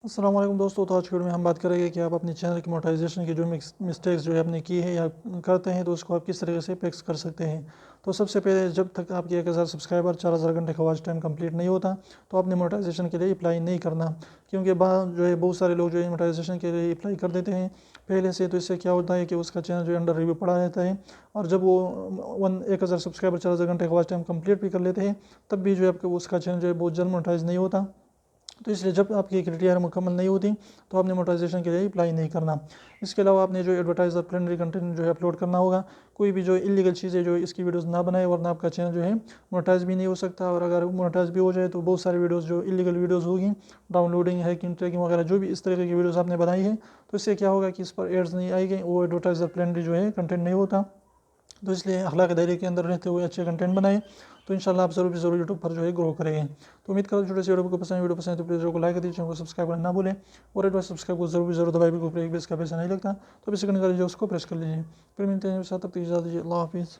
अस्सलाम वालेकुम दोस्तों। तो आज की वीडियो में हम बात करेंगे कि आप अपने चैनल की मोनेटाइजेशन की जो मिस्टेक्स जो है आपने की है या करते हैं तो उसको आप किस तरीके से फिक्स कर सकते हैं। तो सबसे पहले जब तक आपकी 1000 सब्सक्राइबर 4000 घंटे का वॉच टाइम कंप्लीट नहीं होता तो आपने मोनेटाइजेशन के लिए अप्लाई नहीं करना, क्योंकि बाद जो है बहुत सारे लोग जो है मोनेटाइजेशन के लिए अप्लाई कर देते हैं पहले से। तो इससे क्या होता है कि उसका चैनल जो है अंडर रिव्यू पड़ा रहता है, और जब वो 1000 सब्सक्राइबर 4000 घंटे का वॉच टाइम कंप्लीट भी कर लेते हैं तब भी जो है आपका उसका चैनल जो है बहुत जल्द मोनेटाइज नहीं होता। तो इसलिए जब आपकी क्राइटेरिया मुकम्मल नहीं होती तो आपने मोनेटाइजेशन के लिए अप्लाई नहीं करना। इसके अलावा आपने जो एडवर्टाइजर फ्रेंडली कंटेंट जो है अपलोड करना होगा। कोई भी जो इलीगल चीज़ें जो इसकी वीडियोस ना बनाए, वरना आपका चैनल जो है मोनेटाइज भी नहीं हो सकता। और अगर मोनेटाइज भी हो जाए तो बहुत सारी वीडियोस जो इलीगल वीडियोस होगी, डाउनलोडिंग हैकिंग ट्रैकिंग वगैरह जो भी इस तरह की वीडियोस आपने बनाई है, तो इससे क्या होगा कि इस पर एड्स नहीं आएंगे, वो एडवर्टाइजर फ्रेंडली जो है कंटेंट नहीं होता। तो इसलिए अखलाक दायरे के अंदर रहते हुए अच्छे कंटेंट बनाएं, तो इंशाल्लाह आप ज़रूर यूट्यूब पर जो है ग्रो करेंगे। तो उम्मीद करो छोटे से वीडियो को पसंद, वीडियो पसंद है तो प्लीज़ वीडियो को लाइक कर दीजिए, चैनल को सब्सक्राइब करना ना भूलें। और एडवाइस सब्सक्राइब को जरूर दबाए भी, एक भी इसका पैसा नहीं लगता। तो इसे करने का लीजिए उसको प्रेस कर लीजिए। फिर मिलते हैं साथ, तब तक इजाज़त दीजिए। अल्लाह हाफिज़।